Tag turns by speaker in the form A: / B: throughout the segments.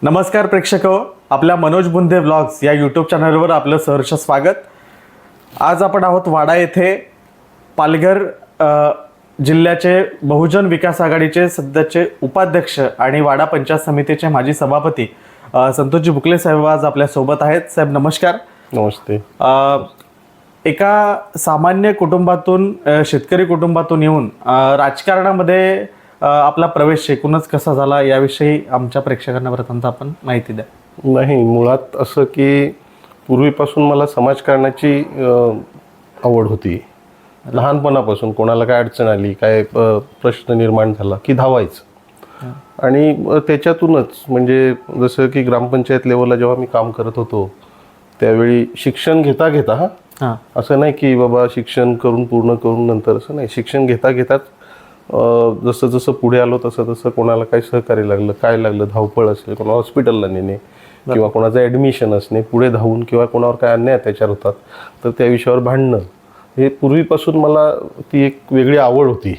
A: नमस्कार प्रेक्षक, आपल्या मनोज बुंदे व्लॉग्स या यूट्यूब चॅनलवर आपलं सहर्ष स्वागत. आज आपण आहोत वाडा येथे. पालघर जिल्ह्याचे बहुजन विकास आघाडीचे सध्याचे उपाध्यक्ष आणि वाडा पंचायत समितीचे माजी सभापती संतोषजी बुकले साहेब आज आपल्या सोबत आहेत. साहेब नमस्कार.
B: नमस्ते.
A: एका सामान्य कुटुंबातून शेतकरी कुटुंबातून येऊन राजकारणामध्ये आपला प्रवेश एकूणच कसा झाला याविषयी आमच्या प्रेक्षकांना प्रथमत आपण माहिती द्या.
B: नाही, मुळात असं की पूर्वीपासून मला समाजकारणाची आवड होती. लहानपणापासून कोणाला काय अडचण आली, काय प्रश्न निर्माण झाला की धावायचं. आणि त्याच्यातूनच म्हणजे जसं की ग्रामपंचायत लेवलला जेव्हा मी काम करत होतो त्यावेळी शिक्षण घेता घेता असं नाही की बाबा शिक्षण करून पूर्ण करून नंतर, असं नाही, शिक्षण घेता घेताच जसं जसं पुढे आलो तसं तसं कोणाला काही सहकार्य लागलं, काय लागलं, धावपळ असेल, कोणाला हॉस्पिटलला नेणे किंवा कोणाचं ॲडमिशन असणे, पुढे धावून किंवा कोणावर काय अन्याय अत्याचार होतात तर त्या विषयावर भांडणं, हे पूर्वीपासून मला ती एक वेगळी आवड होती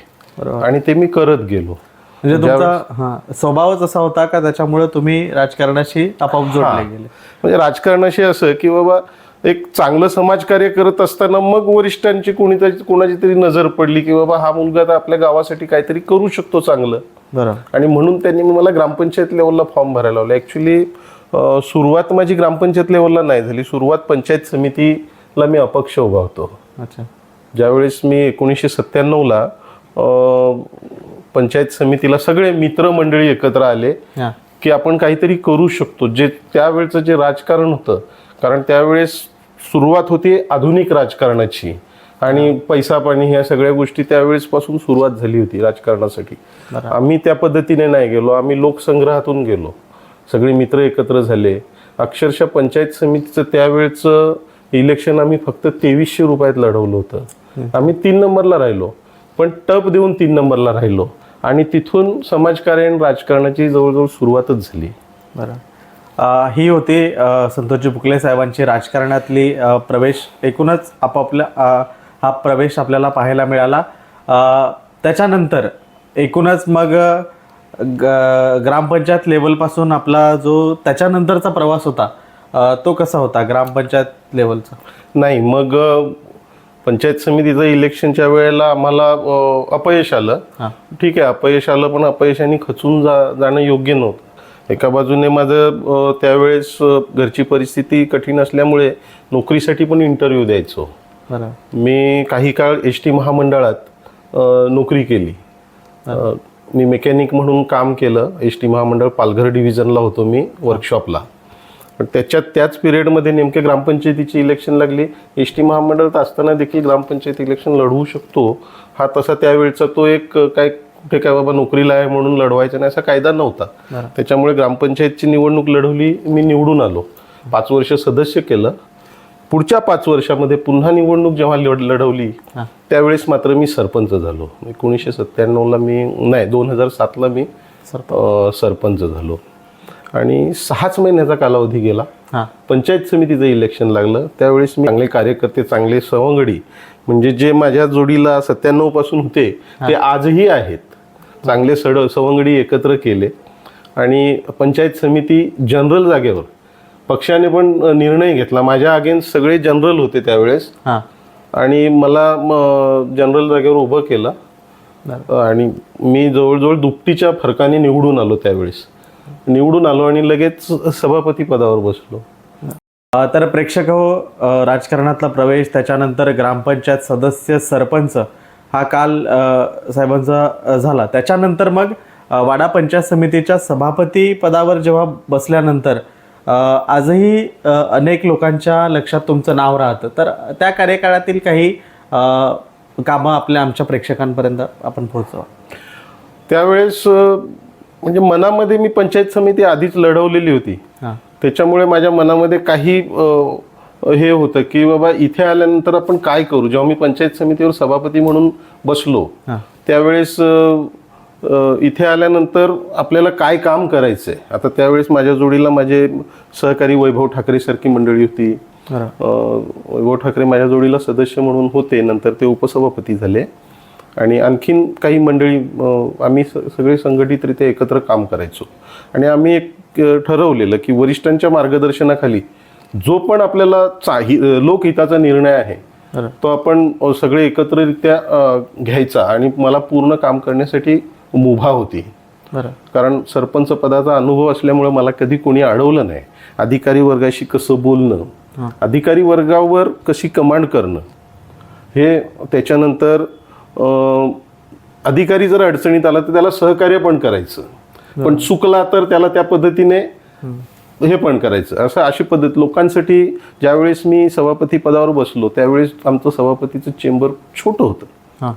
B: आणि ते मी करत गेलो.
A: म्हणजे तुमचा स्वभावच असा होता का त्याच्यामुळे तुम्ही राजकारणाशी आपोआप जोडले गेले?
B: म्हणजे राजकारणाशी असं की बाबा एक चांगलं समाजकार्य करत असताना मग वरिष्ठांची कोणाची तरी नजर पडली की बाबा हा मुलगा तर आपल्या गावासाठी काहीतरी करू शकतो चांगलं.
A: बरोबर.
B: आणि म्हणून त्यांनी मला ग्रामपंचायत लेवलला फॉर्म भरायला लावला. ॲक्च्युली सुरुवात माझी ग्रामपंचायत लेवलला नाही झाली, सुरुवात पंचायत समितीला मी अपक्ष उभा होतो.
A: अच्छा.
B: ज्यावेळेस मी 1997ला पंचायत समितीला सगळे मित्रमंडळी एकत्र आले की आपण काहीतरी करू शकतो. जे त्यावेळेचं जे राजकारण होतं, कारण त्यावेळेस सुरुवात होती आधुनिक राजकारणाची आणि पैसा पाणी ह्या सगळ्या गोष्टी त्यावेळेसपासून सुरुवात झाली होती राजकारणासाठी. आम्ही त्या पद्धतीने नाही गेलो, आम्ही लोकसंग्रहातून गेलो. सगळे मित्र एकत्र झाले. अक्षरशः पंचायत समितीचं त्यावेळेचं इलेक्शन आम्ही फक्त 2300 रुपयात लढवलं होतं. आम्ही 3 नंबरला राहिलो, पण टप देऊन 3 नंबरला राहिलो आणि तिथून समाजकार्य आणि राजकारणाची जवळजवळ सुरुवातच झाली.
A: बरं. ही होती संतोषजी बुकले साहेबांची राजकारणातली प्रवेश. एकूणच आपापल्या हा प्रवेश आपल्याला पाहायला मिळाला. त्याच्यानंतर एकूणच मग ग्रामपंचायत लेवलपासून आपला जो त्याच्यानंतरचा प्रवास होता तो कसा होता ग्रामपंचायत लेवलचा?
B: नाही, मग पंचायत समितीचं इलेक्शनच्या वेळेला आम्हाला अपयश आलं. ठीक आहे, अपयश आलं, पण अपयशाने खचून जाणं योग्य नव्हतं. एका बाजूने माझं त्यावेळेस घरची परिस्थिती कठीण असल्यामुळे नोकरीसाठी पण इंटरव्ह्यू द्यायचो. मी काही काळ एस.टी. महामंडळात नोकरी केली. मी मेकॅनिक म्हणून काम केलं. एस.टी. महामंडळ पालघर डिव्हिजनला होतो मी वर्कशॉपला. पण त्याच पिरियडमध्ये नेमके ग्रामपंचायतीची इलेक्शन लागली. एस.टी. महामंडळात असताना देखील ग्रामपंचायत इलेक्शन लढवू शकतो हा तसा त्यावेळेचा तो एक काय कुठे काय बाबा नोकरीला आहे म्हणून लढवायचा नाही असा कायदा नव्हता. त्याच्यामुळे ग्रामपंचायतची निवडणूक लढवली, मी निवडून आलो. 5 वर्ष सदस्य केलं. पुढच्या 5 वर्षामध्ये पुन्हा निवडणूक जेव्हा लढवली त्यावेळेस मात्र मी सरपंच झालो. 1997ला मी नाही 2007ला मी सरपंच झालो आणि 6च महिन्याचा कालावधी गेला. पंचायत समितीचं इलेक्शन लागलं. त्यावेळेस मी चांगले कार्यकर्ते, चांगले सवंगडी, म्हणजे जे माझ्या जोडीला 97 पासून होते ते आजही आहेत, चांगले सवंगडी एकत्र केले आणि पंचायत समिती जनरल जागेवर पक्षाने पण निर्णय घेतला. माझ्या अगेन्स्ट सगळे जनरल होते त्यावेळेस आणि मला जनरल जागेवर उभं केलं आणि मी जवळजवळ दुपटीच्या फरकाने निवडून आलो. त्यावेळेस निवडून आलो आणि लगेच सभापती पदावर बसलो.
A: तर प्रेक्षक हो, राजकारणातला प्रवेश, त्याच्यानंतर ग्रामपंचायत सदस्य, सरपंच हा काल साहेबांचा झाला. त्याच्यानंतर मग वाडा पंचायत समितीच्या सभापती पदावर जेव्हा बसल्यानंतर आजही अनेक लोकांच्या लक्षात तुमचं नाव राहतं. तर त्या कार्यकाळातील काही कामं आमच्या प्रेक्षकांपर्यंत आपण पोहोचवा.
B: त्यावेळेस म्हणजे मनामध्ये मी पंचायत समिती आधीच लढवलेली होती. त्याच्यामुळे माझ्या मनामध्ये काही हे होतं की बाबा इथे आल्यानंतर आपण काय करू. जेव्हा मी पंचायत समितीवर सभापती म्हणून बसलो त्यावेळेस इथे आल्यानंतर आपल्याला काय काम करायचंय. आता त्यावेळेस माझ्या जोडीला माझे सहकारी वैभव ठाकरे सारखी मंडळी होती. वैभव ठाकरे माझ्या जोडीला सदस्य म्हणून होते, नंतर ते उपसभापती झाले आणि आणखीन काही मंडळी आम्ही सगळे संघटितरित्या एकत्र काम करायचो. आणि आम्ही एक ठरवलेलं की वरिष्ठांच्या मार्गदर्शनाखाली जो पण आपल्याला लोकहिताचा निर्णय आहे तो आपण सगळे एकत्ररित्या घ्यायचा. आणि मला पूर्ण काम करण्यासाठी मुभा होती. कारण सरपंच पदाचा अनुभव असल्यामुळे मला कधी कोणी अडवलं नाही. अधिकारी वर्गाशी कसं बोलणं, अधिकारी वर्गावर कशी कमांड करणं, हे त्याच्यानंतर अधिकारी जर अडचणीत आला तर त्याला सहकार्य पण करायचं, पण चुकला तर त्याला त्या पद्धतीने हे पण करायचं. अशी पद्धत लोकांसाठी. ज्यावेळेस मी सभापती पदावर बसलो त्यावेळेस आमचं सभापतीचं चेंबर छोटं होतं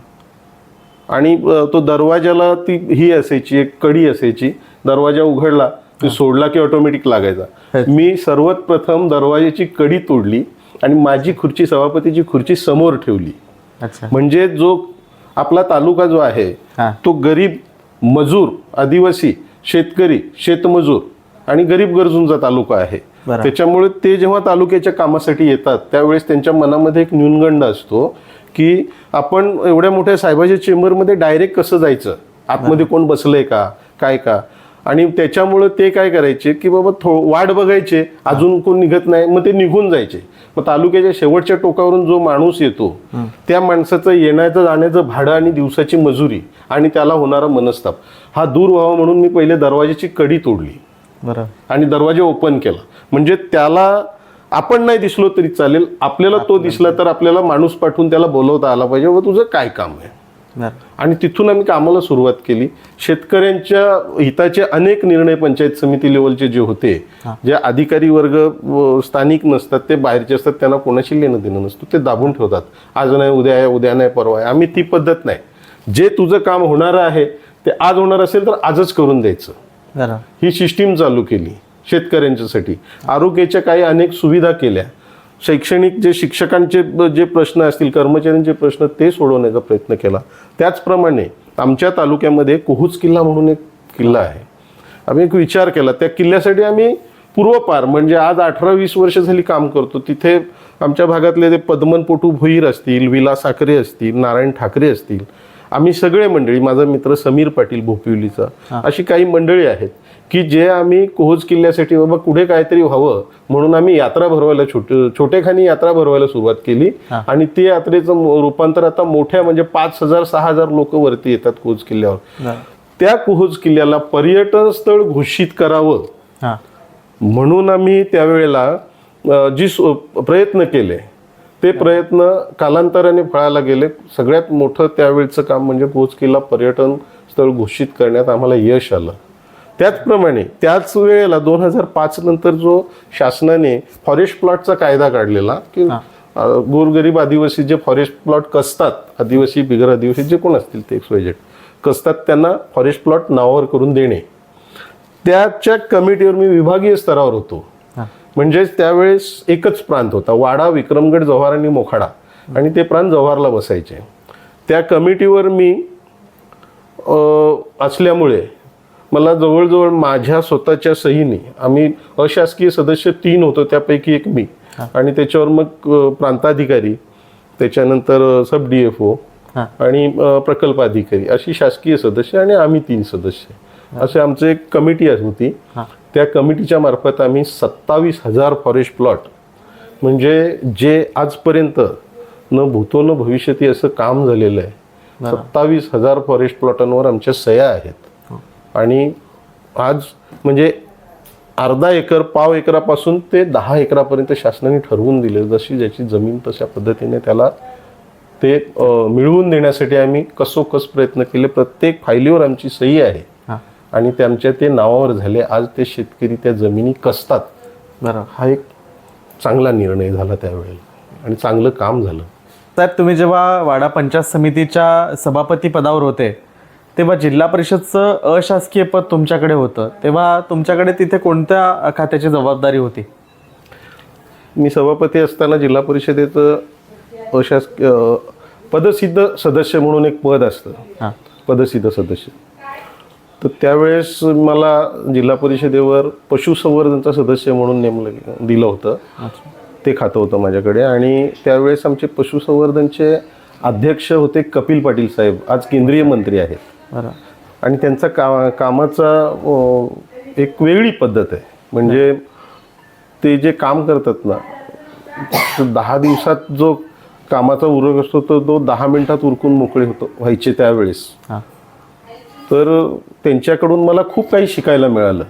B: आणि तो दरवाजाला ही असायची, एक कडी असायची. दरवाजा उघडला की सोडला की ऑटोमॅटिक लागायचा. मी सर्वात प्रथम दरवाजाची कडी तोडली आणि माझी खुर्ची, सभापतीची खुर्ची समोर ठेवली. म्हणजे जो आपला तालुका जो आहे तो गरीब, मजूर, आदिवासी, शेतकरी, शेतमजूर आणि गरीब गरजूंचा तालुका आहे. त्याच्यामुळे ते जेव्हा तालुक्याच्या कामासाठी येतात त्यावेळेस त्यांच्या मनामध्ये एक न्यूनगंड असतो की आपण एवढ्या मोठ्या साहेबाच्या चेंबरमध्ये डायरेक्ट कसं जायचं, आतमध्ये कोण बसलंय का, काय का. आणि त्याच्यामुळे ते काय करायचे की बाबा वाट बघायचे, अजून कोण निघत नाही, मग ते निघून जायचे. मग तालुक्याच्या शेवटच्या टोकावरून जो माणूस येतो त्या माणसाचं येण्याचं जाण्याचं भाडं आणि दिवसाची मजुरी आणि त्याला होणारा मनस्ताप हा दूर व्हावा म्हणून मी पहिले दरवाजाची कडी तोडली आणि दरवाजा ओपन केला. म्हणजे त्याला आपण नाही दिसलो तरी चालेल, आपल्याला तो दिसला तर आपल्याला माणूस पाठवून त्याला बोलवता आला पाहिजे, व तुझं काय काम आहे. आणि तिथून आम्ही कामाला सुरुवात केली. शेतकऱ्यांच्या हिताचे अनेक निर्णय पंचायत समिती लेवलचे जे होते, जे अधिकारी वर्ग स्थानिक नसतात, ते बाहेरचे असतात, त्यांना कोणाशी लेणं देणं नसतं, ते दाबून ठेवतात. आज नाही उद्या आहे, उद्या नाही परवा आहे. आम्ही ती पद्धत नाही. जे तुझं काम होणार आहे ते आज होणार असेल तर आजच करून द्यायचं, ही सिस्टीम चालू केली शेतकऱ्यांच्यासाठी. आरोग्याच्या काही अनेक सुविधा केल्या. शैक्षणिक जे शिक्षकांचे जे प्रश्न असतील, कर्मचाऱ्यांचे प्रश्न, ते सोडवण्याचा प्रयत्न केला. त्याचप्रमाणे आमच्या तालुक्यामध्ये कुहुज किल्ला म्हणून एक किल्ला आहे. आम्ही एक विचार केला, त्या किल्ल्यासाठी आम्ही पूर्वपार म्हणजे आज 18-20 वर्ष झाली काम करतो. तिथे आमच्या भागातले ते पद्मनपोटू भोईर असतील, विला साखरे असतील, नारायण ठाकरे असतील, आम्ही सगळे मंडळी, माझा मित्र समीर पाटील भोपिवलीचा, अशी काही मंडळी आहेत की जे आम्ही कुहुज किल्ल्यासाठी बाबा पुढे काहीतरी व्हावं म्हणून आम्ही यात्रा भरवायला, छोटेखानी यात्रा भरवायला सुरुवात केली. आणि ते यात्रेचं रूपांतर आता मोठ्या म्हणजे 5,000-6,000 लोक वरती येतात कुहुज किल्ल्यावर. त्या कुहुज किल्ल्याला पर्यटन स्थळ घोषित करावं म्हणून आम्ही त्यावेळेला जी प्रयत्न केले ते प्रयत्न कालांतराने फळाला गेले. सगळ्यात मोठं त्यावेळेचं काम म्हणजे कुहुज किल्ला पर्यटन स्थळ घोषित करण्यात आम्हाला यश आलं. त्याचप्रमाणे त्याच वेळेला 2005 नंतर जो शासनाने फॉरेस्ट प्लॉटचा कायदा काढलेला की गोरगरीब आदिवासी जे फॉरेस्ट प्लॉट कसतात, आदिवासी बिगर आदिवासी जे कोण असतील ते XYZ कसतात, त्यांना फॉरेस्ट प्लॉट नावावर करून देणे, त्याच्या कमिटीवर मी विभागीय स्तरावर होतो. म्हणजे त्यावेळेस एकच प्रांत होता, वाडा, विक्रमगड, जव्हार आणि मोखाडा, आणि ते प्रांत जव्हारला बसायचे. त्या कमिटीवर मी असल्यामुळे मला जवळजवळ माझ्या स्वतःच्या सहीने, आम्ही अशासकीय सदस्य 3 होतो, त्यापैकी एक मी, आणि त्याच्यावर मग प्रांताधिकारी, त्याच्यानंतर सब DFO आणि प्रकल्प अधिकारी, अशी शासकीय सदस्य आणि आम्ही 3 सदस्य, असे आमचं एक कमिटी होती. त्या कमिटीच्या मार्फत आम्ही 27,000 फॉरेस्ट प्लॉट, म्हणजे जे आजपर्यंत न भूतो न भविष्यती असं काम झालेलं आहे. 27,000 फॉरेस्ट प्लॉटांवर आमच्या सह्या आहेत. आणि आज म्हणजे अर्धा एकर, पाव एकरापासून ते 10 एकरापर्यंत शासनाने ठरवून दिले. जशी ज्याची जमीन तशा पद्धतीने त्याला ते मिळवून देण्यासाठी आम्ही कसोकस प्रयत्न केले. प्रत्येक फायलीवर आमची सही आहे आणि त्यांच्या ते नावावर झाले. आज ते शेतकरी त्या जमिनी कसतात. हा एक चांगला निर्णय झाला त्यावेळेला आणि चांगलं काम झालं.
A: साहेब, तुम्ही जेव्हा वाडा पंचायत समितीच्या सभापती पदावर होते तेव्हा जिल्हा परिषदचं अशासकीय पद तुमच्याकडे होतं, तेव्हा तुमच्याकडे तिथे कोणत्या खात्याची जबाबदारी होती?
B: मी सभापती असताना जिल्हा परिषदेचं अशासकीय पदसिद्ध सदस्य म्हणून एक पद असतं, पदसिद्ध सदस्य. तर त्यावेळेस मला जिल्हा परिषदेवर पशुसंवर्धनचा सदस्य म्हणून दिलं होतं. ते खातं होतं माझ्याकडे. आणि त्यावेळेस आमचे पशुसंवर्धनचे अध्यक्ष होते कपिल पाटील साहेब, आज केंद्रीय मंत्री आहेत.
A: बरं.
B: आणि त्यांचा कामाचा एक वेगळी पद्धत आहे. म्हणजे ते जे काम करतात ना, 10 दिवसात जो कामाचा उरक असतो तो 10 मिनिटात उरकून मोकळे व्हायचे त्यावेळेस.
A: हां.
B: तर त्यांच्याकडून मला खूप काही शिकायला मिळालं.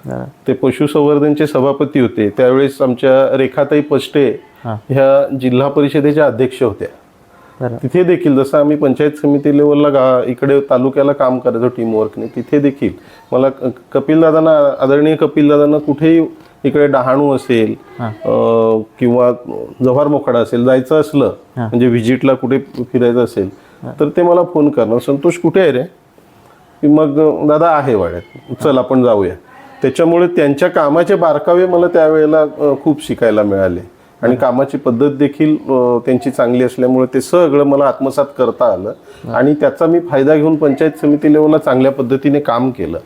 A: बरं.
B: ते पशुसंवर्धनचे सभापती होते त्यावेळेस. आमच्या रेखाताई पष्टे
A: हां.
B: ह्या जिल्हा परिषदेच्या अध्यक्ष होत्या.
A: बरं.
B: तिथे देखील जसं आम्ही पंचायत समिती लेवलला इकडे तालुक्याला काम करायचो टीमवर्कने, तिथे देखील मला कपिलदादांना, आदरणीय कपिलदादांना कुठेही इकडे डहाणू असेल किंवा जव्हार मोखाडा असेल जायचं असलं, म्हणजे व्हिजिटला कुठे फिरायचं असेल तर ते मला फोन करणार, संतोष कुठे आहे रे, की मग दादा आहे वाड्यात, चल आपण जाऊया. त्याच्यामुळे त्यांच्या कामाचे बारकावे मला त्यावेळेला खूप शिकायला मिळाले. आणि कामाची पद्धत देखील त्यांची चांगली असल्यामुळे ते सगळं मला आत्मसात करता आलं. आणि त्याचा मी फायदा घेऊन पंचायत समिती लेवलला चांगल्या पद्धतीने काम केलं.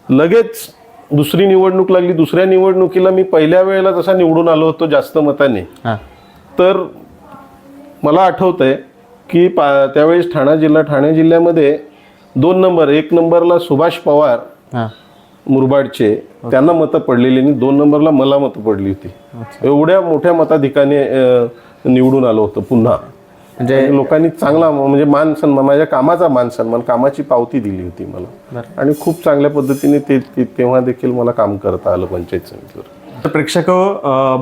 B: लगेच दुसरी निवडणूक लागली. दुसऱ्या निवडणुकीला मी पहिल्या वेळेला जसा निवडून आलो होतो जास्त मताने, तर मला आठवतंय की त्यावेळेस ठाणे जिल्ह्यामध्ये 2 नंबर, 1 नंबरला सुभाष पवार मुरबाडचे, त्यांना मतं पडलेली आणि 2 नंबरला मला मतं पडली होती. एवढ्या मोठ्या मताधिकाने निवडून आलो होतो पुन्हा. म्हणजे लोकांनी चांगला, म्हणजे मान सन्मान, माझ्या कामाचा मान सन्मान, कामाची पावती दिली होती मला. आणि खूप चांगल्या पद्धतीने तेव्हा देखील मला काम करता आलं पंचायत समितीवर.
A: तर प्रेक्षक,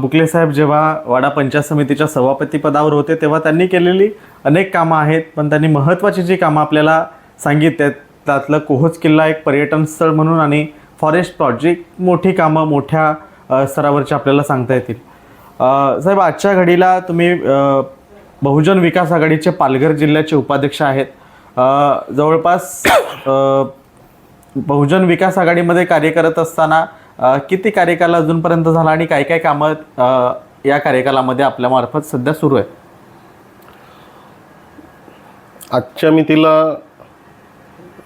A: बुकले साहेब जेव्हा वाडा पंचायत समितीच्या सभापती पदावर होते तेव्हा त्यांनी केलेली अनेक कामं आहेत, पण त्यांनी महत्त्वाची जी कामं आपल्याला सांगितली त्यातलं कोहोज किल्ला एक पर्यटन स्थळ म्हणून आणि फॉरेस्ट प्लॉट, जी मोठी कामं मोठ्या स्तरावरची आपल्याला सांगता येतील. साहेब, आजच्या घडीला तुम्ही बहुजन विकास आघाडीचे पालघर जिल्ह्याचे उपाध्यक्ष आहेत. जवळपास बहुजन विकास आघाडीमध्ये कार्य करत असताना किती कार्यकाल अजूनपर्यंत झाला आणि काय काय कामं या कार्यकालामध्ये आपल्या मार्फत सध्या सुरू आहे?
B: आजच्या मितीला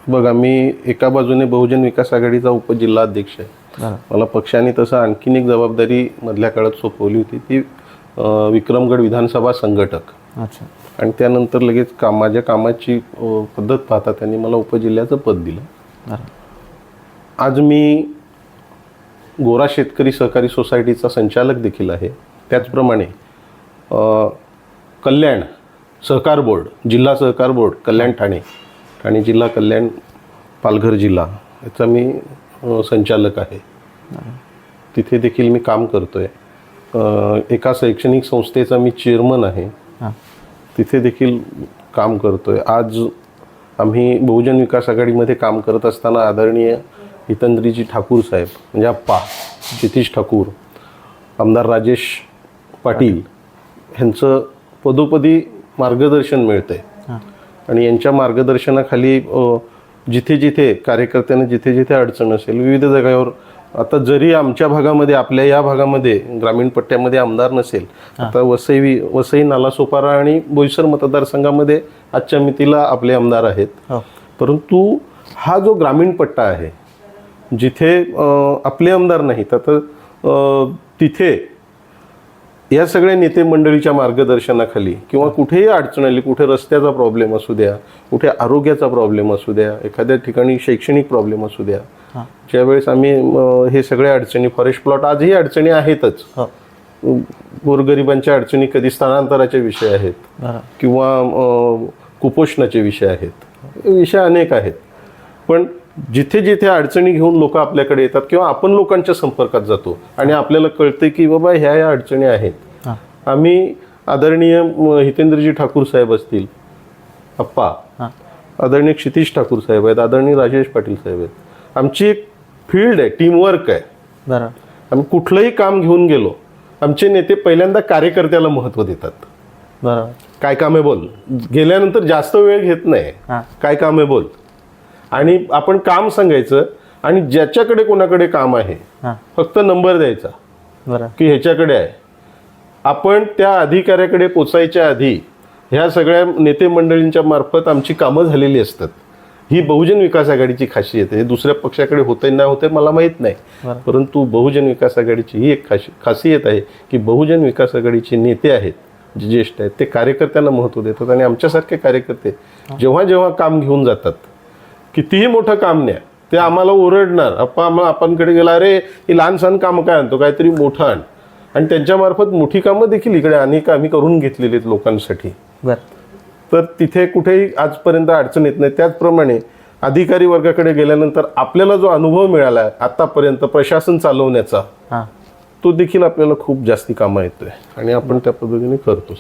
B: बघा, मी एका बाजूने बहुजन विकास आघाडीचा उपजिल्हाध्यक्ष आहे. मला पक्षाने तसं आणखीन एक जबाबदारी मधल्या काळात सोपवली होती, ती विक्रमगड विधानसभा संघटक. आणि त्यानंतर लगेच माझ्या कामाची पद्धत पाहता त्यांनी मला उपजिल्ह्याचं पद दिलं. आज मी गोरा शेतकरी सहकारी सोसायटीचा संचालक देखील आहे. त्याचप्रमाणे कल्याण सहकार बोर्ड, जिल्हा सहकार बोर्ड कल्याण ठाणे जिल्हा, कल्याण पालघर जिल्हा, याचा मी संचालक आहे. तिथे देखील मी काम करतोय. एका शैक्षणिक संस्थेचा मी चेअरमन आहे, तिथे देखील काम करतोय. आज आम्ही बहुजन विकास आघाडीमध्ये काम करत असताना आदरणीय हितेंद्रजी ठाकूर साहेब, म्हणजे आप्पा क्षितिज ठाकूर, आमदार राजेश पाटील ह्यांचं पदोपदी मार्गदर्शन मिळतंय. आणि यांच्या मार्गदर्शनाखाली जिथे जिथे कार्यकर्त्यांना जिथे जिथे अडचण असेल विविध जागावर, आता जरी आमच्या भागामध्ये, आपल्या या भागामध्ये ग्रामीण पट्ट्यामध्ये आमदार नसेल, आता वसई नालासोपारा आणि बोईसर मतदारसंघामध्ये आजच्या मितीला आपले आमदार आहेत. परंतु हा जो ग्रामीण पट्टा आहे जिथे आपले आमदार नाहीत, आता तिथे या सगळ्या नेते मंडळीच्या मार्गदर्शनाखाली किंवा कुठेही अडचण आली, कुठे रस्त्याचा प्रॉब्लेम असू द्या, कुठे आरोग्याचा प्रॉब्लेम असू द्या, एखाद्या ठिकाणी शैक्षणिक प्रॉब्लेम असू द्या, ज्यावेळेस आम्ही हे सगळ्या अडचणी, फॉरेस्ट प्लॉट, आजही अडचणी आहेतच, गोरगरिबांच्या अडचणी, कधी स्थलांतराचे विषय आहेत किंवा कुपोषणाचे विषय आहेत, विषय अनेक आहेत. पण जिथे जिथे अडचणी घेऊन लोक आपल्याकडे येतात किंवा आपण लोकांच्या संपर्कात जातो आणि आपल्याला कळते की बाबा ह्या अडचणी आहेत, आम्ही आदरणीय हितेंद्रजी ठाकूर साहेब असतील, अप्पा, आदरणीय क्षितिज ठाकूर साहेब आहेत, आदरणीय राजेश पाटील साहेब आहेत, आमची एक फील्ड आहे, टीमवर्क आहे. आम्ही कुठलंही काम घेऊन गेलो, आमचे नेते पहिल्यांदा कार्यकर्त्याला महत्त्व देतात. काय काम आहे बोल, गेल्यानंतर जास्त वेळ घेत नाही, काय काम आहे बोल, आणि आपण काम सांगायचं आणि ज्याच्याकडे कोणाकडे काम आहे फक्त नंबर द्यायचा की ह्याच्याकडे आहे. आपण त्या अधिकाऱ्याकडे पोचायच्या आधी ह्या सगळ्या नेते मंडळींच्या मार्फत आमची कामं झालेली असतात. ही बहुजन विकास आघाडीची खासियत आहे. दुसऱ्या पक्षाकडे होते नाही होते मला माहीत नाही, परंतु बहुजन विकास आघाडीची ही एक खासियत आहे की बहुजन विकास आघाडीचे नेते आहेत जे ज्येष्ठ आहेत ते कार्यकर्त्यांना महत्त्व देतात आणि आमच्यासारखे कार्यकर्ते जेव्हा जेव्हा काम घेऊन जातात, कितीही मोठं काम न्या, ते आम्हाला ओरडणार, आपणकडे गेला, अरे ही लहान सहान कामं काय आणतो, काहीतरी मोठं आण. आणि त्यांच्यामार्फत मोठी कामं देखील इकडे अनेक आम्ही करून घेतलेली आहेत लोकांसाठी. तर तिथे कुठेही आजपर्यंत अडचण येत नाही. त्याचप्रमाणे अधिकारी वर्गाकडे गेल्यानंतर आपल्याला जो अनुभव मिळाला आहे आतापर्यंत प्रशासन चालवण्याचा, तो देखील आपल्याला खूप जास्ती कामं येतोय आणि आपण त्या पद्धतीने करतो.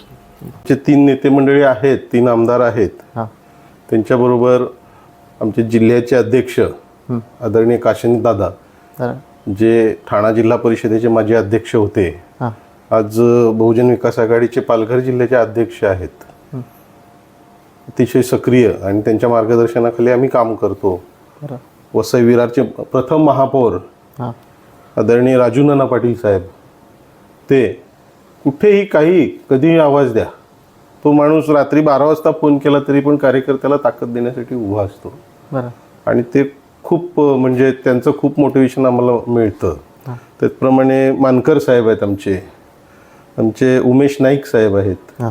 B: जे 3 नेते मंडळी आहेत, 3 आमदार आहेत, त्यांच्याबरोबर आमचे जिल्ह्याचे अध्यक्ष आदरणीय काशीनाथ दादा, जे ठाणा जिल्हा परिषदेचे माजी अध्यक्ष होते, आज बहुजन विकास आघाडीचे पालघर जिल्ह्याचे अध्यक्ष आहेत. अतिशय सक्रिय आणि त्यांच्या मार्गदर्शनाखाली आम्ही काम करतो. वसई विरारचे प्रथम महापौर आदरणीय राजू नाना पाटील साहेब, ते कुठेही काही कधीही आवाज द्या, तो माणूस रात्री 12 वाजता फोन केला तरी पण कार्यकर्त्याला ताकद देण्यासाठी उभा असतो. आणि ते खूप म्हणजे त्यांचं खूप मोटिवेशन आम्हाला मिळतं. त्याचप्रमाणे मानकर साहेब आहेत, आमचे उमेश नाईक साहेब आहेत,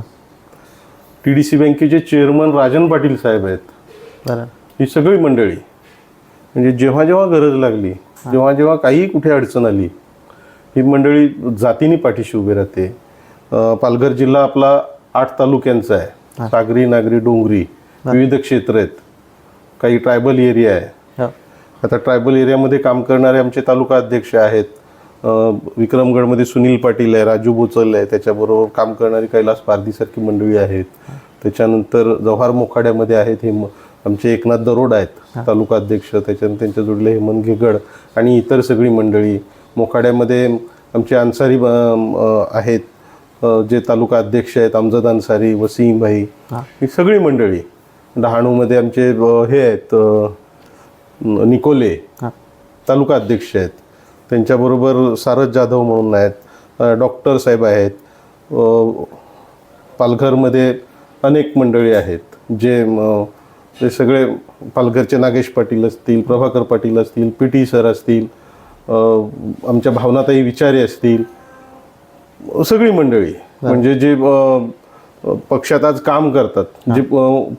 B: TDC बँकेचे चेअरमन राजन पाटील साहेब आहेत. ही सगळी मंडळी म्हणजे जेव्हा जेव्हा गरज लागली, जेव्हा जेव्हा काही कुठे अडचण आली, ही मंडळी जातीने पाठीशी उभी राहते. पालघर जिल्हा आपला 8 तालुक्यांचा आहे. सागरी, नागरी, डोंगरी विविध क्षेत्र आहेत. काही ट्रायबल एरिया आहे. आता ट्रायबल एरियामध्ये काम करणारे आमचे तालुका अध्यक्ष आहेत. विक्रमगडमध्ये सुनील पाटील आहे, राजू बोचल आहे, त्याच्याबरोबर काम करणारी कैलास पारधीसारखी मंडळी आहेत. त्याच्यानंतर जव्हार मोखाड्यामध्ये आहेत हे आमचे एकनाथ दरोड आहेत तालुका अध्यक्ष. त्याच्यानंतर त्यांच्या जोडले हेमंत घेगड आणि इतर सगळी मंडळी. मोखाड्यामध्ये आमचे अन्सारी आहेत, जे तालुका अध्यक्ष आहेत, अमजद अन्सारी, वसीम भाई, ही सगळी मंडळी. डहाणूमध्ये आमचे हे आहेत निकोले, तालुका अध्यक्ष आहेत. त्यांच्याबरोबर सारथ जाधव म्हणून आहेत, डॉक्टर साहेब आहेत. पालघरमध्ये अनेक मंडळी आहेत, जे सगळे पालघरचे नागेश पाटील असतील, प्रभाकर पाटील असतील, PT सर असतील, आमच्या भावनाताई विचारे असतील, सगळी मंडळी म्हणजे जे पक्षात आज काम करतात, जे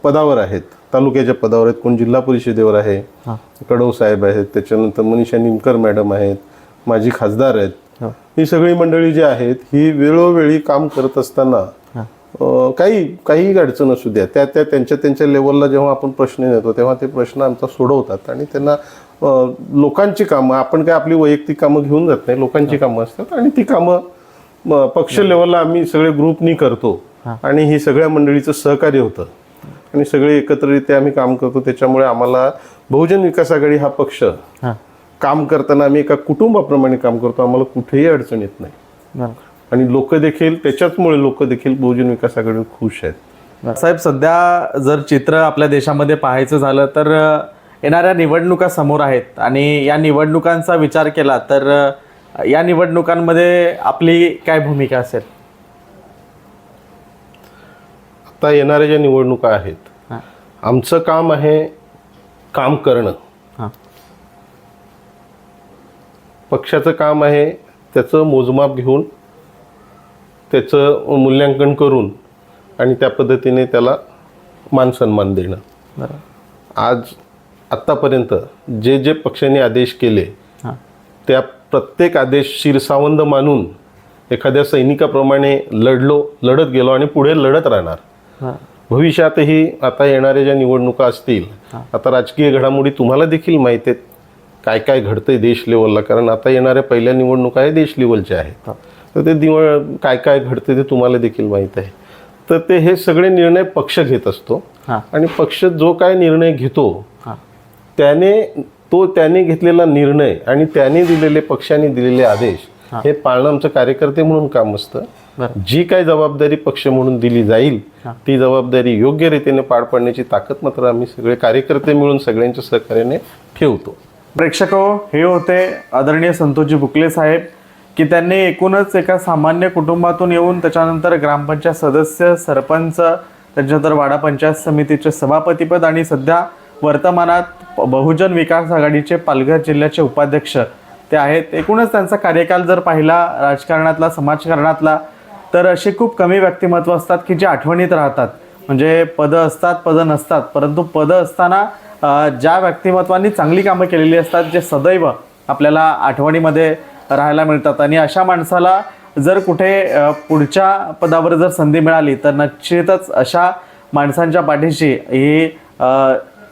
B: पदावर आहेत, तालुक्याच्या पदावर आहेत. कोण जिल्हा परिषदेवर आहे, कडव साहेब आहेत, त्याच्यानंतर मनीषा निमकर मॅडम आहेत, माजी खासदार आहेत. ही सगळी मंडळी जी आहेत, ही वेळोवेळी काम करत असताना काही अडचण असू द्या, त्यांच्या लेवलला जेव्हा आपण प्रश्न नेतो तेव्हा ते प्रश्न आमचा सोडवतात आणि त्यांना लोकांची कामं, आपण काय आपली वैयक्तिक कामं घेऊन जात नाही, लोकांची कामं असतात आणि ती कामं पक्ष लेवलला आम्ही सगळे ग्रुपनी करतो आणि ही सगळ्या मंडळीचं सहकार्य होतं आणि सगळे एकत्रितरित्या आम्ही काम करतो. त्याच्यामुळे आम्हाला बहुजन विकास आघाडी हा पक्ष काम करताना आम्ही एका कुटुंबाप्रमाणे काम करतो. आम्हाला कुठेही अडचण येत नाही आणि लोक देखील, त्याच्याचमुळे लोक देखील बहुजन विकास आघाडीवर खुश आहेत.
A: साहेब, सध्या जर चित्र आपल्या देशामध्ये पाहायचं झालं तर येणाऱ्या निवडणुका समोर आहेत आणि या निवडणुकांचा विचार केला तर या निवडणुकांमध्ये आपली काय भूमिका असेल?
B: आता येणाऱ्या ज्या निवडणुका आहेत, आमचं काम आहे काम करणं. पक्षाचं काम आहे त्याचं मोजमाप घेऊन, त्याचं मूल्यांकन करून आणि त्या पद्धतीने त्याला मान सन्मान देणं. आज आत्तापर्यंत जे पक्षाने आदेश केले त्या प्रत्येक आदेश शिरसावंद मानून एखाद्या सैनिकाप्रमाणे लढत गेलो आणि पुढे लढत राहणार. भविष्यातही आता येणाऱ्या ज्या निवडणुका असतील, आता राजकीय घडामोडी तुम्हाला देखील माहिती आहेत काय काय घडतंय देश लेवलला, कारण आता येणाऱ्या पहिल्या निवडणुका हे देश लेवलच्या आहेत. तर ते काय काय घडते ते तुम्हाला देखील माहीत आहे. तर ते हे सगळे निर्णय पक्ष घेत असतो आणि पक्ष जो काय निर्णय घेतो त्याने घेतलेला निर्णय आणि त्याने दिलेले, पक्षाने दिलेले आदेश हे पाळणं आमचं कार्यकर्ते म्हणून काम असतं. जी काय जबाबदारी पक्ष म्हणून दिली जाईल ती जबाबदारी योग्य रीतीने पार पाडण्याची ताकद मात्र आम्ही सगळे कार्यकर्ते मिळून सगळ्यांच्या सहकार्याने ठेवतो.
A: प्रेक्षक हो, हे होते आदरणीय संतोषजी बुकले साहेब, की त्यांनी एकूणच एका सामान्य कुटुंबातून येऊन त्याच्यानंतर ग्रामपंचायत सदस्य, सरपंच, त्याच्यानंतर वाडा पंचायत समितीचे सभापतीपद आणि सध्या वर्तमानात बहुजन विकास आघाडीचे पालघर जिल्ह्याचे उपाध्यक्ष ते आहेत. एकूणच त्यांचा कार्यकाल जर पाहिला राजकारणातला, समाजकारणातला, तर अशी खूप कमी व्यक्तिमत्व असतात की जे आठवणीत राहतात. म्हणजे पदं असतात, पदं नसतात, परंतु पदं असताना ज्या व्यक्तिमत्वांनी चांगली कामं केलेली असतात, जे सदैव आपल्याला आठवणीमध्ये राहायला मिळतात. आणि अशा माणसाला जर कुठे पुढच्या पदावर जर संधी मिळाली तर निश्चितच अशा माणसांच्या पाठीशी ही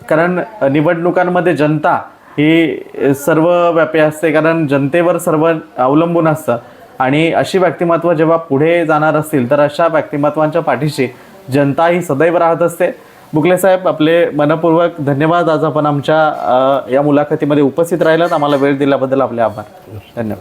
A: कारण निवडणुकांमध्ये जनता ही सर्वव्यापी असते, कारण जनतेवर सर्व अवलंबून असतं. आणि अशी व्यक्तिमत्व जेव्हा पुढे जाणार असतील तर अशा व्यक्तिमत्वांच्या पाठीशी जनता ही सदैव राहत असते. बुकले साहेब, आपले मनपूर्वक धन्यवाद. आज आपण आमच्या या मुलाखतीमध्ये उपस्थित राहिलात. आम्हाला वेळ दिल्याबद्दल आपले आभार. धन्यवाद.